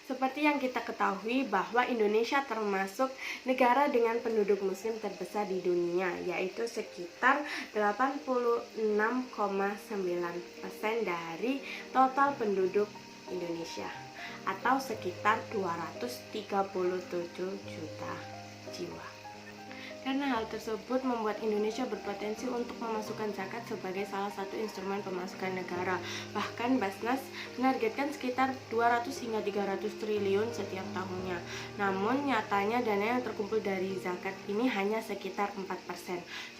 Seperti yang kita ketahui bahwa Indonesia termasuk negara dengan penduduk muslim terbesar di dunia, yaitu sekitar 86,9% dari total penduduk Indonesia, atau sekitar 237 juta jiwa. Karena hal tersebut membuat Indonesia berpotensi untuk memasukkan zakat sebagai salah satu instrumen pemasukan negara. Bahkan Basnas menargetkan sekitar 200 hingga 300 triliun setiap tahunnya. Namun nyatanya dana yang terkumpul dari zakat ini hanya sekitar 4%.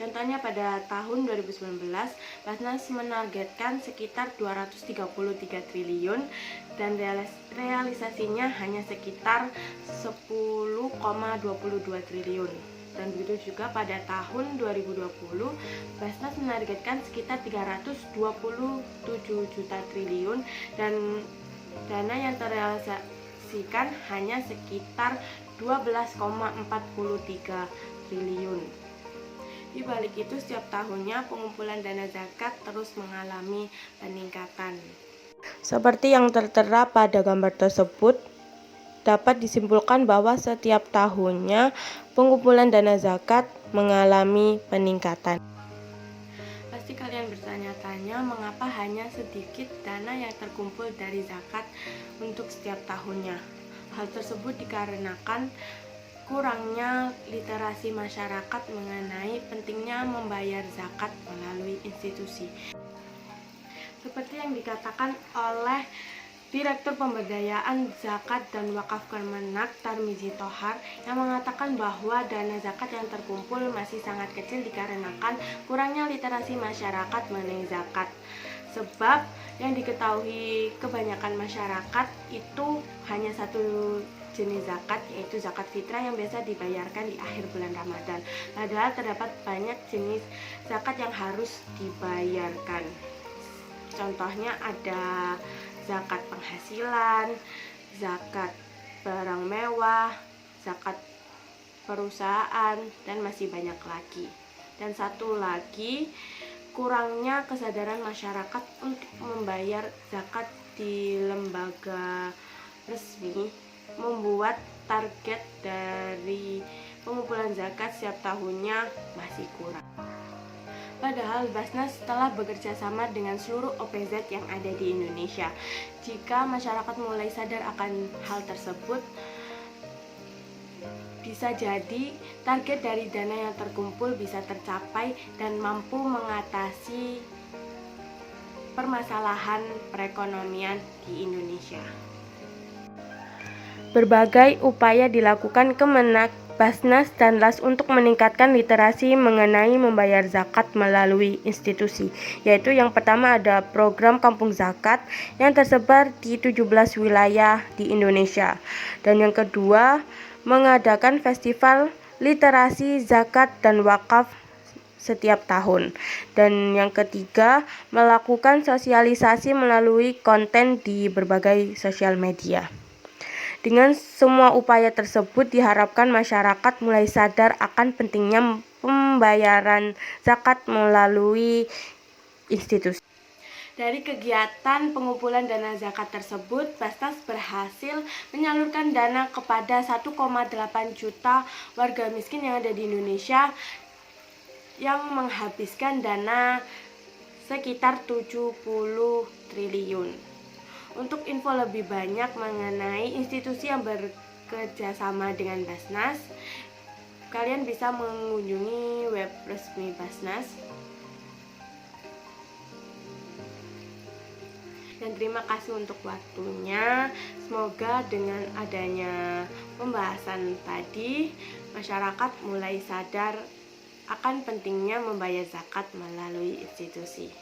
Contohnya pada tahun 2019, Basnas menargetkan sekitar 233 triliun dan realisasinya hanya sekitar 10,22 triliun. Dan begitu juga pada tahun 2020, Basnas menargetkan sekitar 327 juta triliun dan dana yang terrealisasikan hanya sekitar 12,43 triliun. Di balik itu, setiap tahunnya pengumpulan dana zakat terus mengalami peningkatan. Seperti yang tertera pada gambar tersebut, dapat disimpulkan bahwa setiap tahunnya pengumpulan dana zakat mengalami peningkatan. Pasti kalian bertanya-tanya mengapa hanya sedikit dana yang terkumpul dari zakat untuk setiap tahunnya. Hal tersebut dikarenakan kurangnya literasi masyarakat mengenai pentingnya membayar zakat melalui institusi. Seperti yang dikatakan oleh Direktur Pemberdayaan Zakat dan Wakaf Kemenak Tarmizi Thohar yang mengatakan bahwa dana zakat yang terkumpul masih sangat kecil dikarenakan kurangnya literasi masyarakat mengenai zakat. Sebab yang diketahui kebanyakan masyarakat itu hanya satu jenis zakat, yaitu zakat fitrah yang biasa dibayarkan di akhir bulan Ramadan. Padahal terdapat banyak jenis zakat yang harus dibayarkan. Contohnya ada zakat penghasilan, zakat barang mewah, zakat perusahaan, dan masih banyak lagi. Dan satu lagi, kurangnya kesadaran masyarakat untuk membayar zakat di lembaga resmi membuat target dari pengumpulan zakat setiap tahunnya masih kurang. Padahal Basnas telah bekerja sama dengan seluruh OPZ yang ada di Indonesia. Jika masyarakat mulai sadar akan hal tersebut, bisa jadi target dari dana yang terkumpul bisa tercapai dan mampu mengatasi permasalahan perekonomian di Indonesia. Berbagai upaya dilakukan Kemenak, Basnas, dan LAS untuk meningkatkan literasi mengenai membayar zakat melalui institusi, yaitu yang pertama ada program Kampung Zakat yang tersebar di 17 wilayah di Indonesia, dan yang kedua mengadakan festival literasi zakat dan wakaf setiap tahun, dan yang ketiga melakukan sosialisasi melalui konten di berbagai sosial media. Dengan semua upaya tersebut diharapkan masyarakat mulai sadar akan pentingnya pembayaran zakat melalui institusi. Dari kegiatan pengumpulan dana zakat tersebut, Basnas berhasil menyalurkan dana kepada 1,8 juta warga miskin yang ada di Indonesia yang menghabiskan dana sekitar 70 triliun. Untuk info lebih banyak mengenai institusi yang bekerja sama dengan Basnas, kalian bisa mengunjungi web resmi Basnas. Dan terima kasih untuk waktunya. Semoga dengan adanya pembahasan tadi, masyarakat mulai sadar akan pentingnya membayar zakat melalui institusi.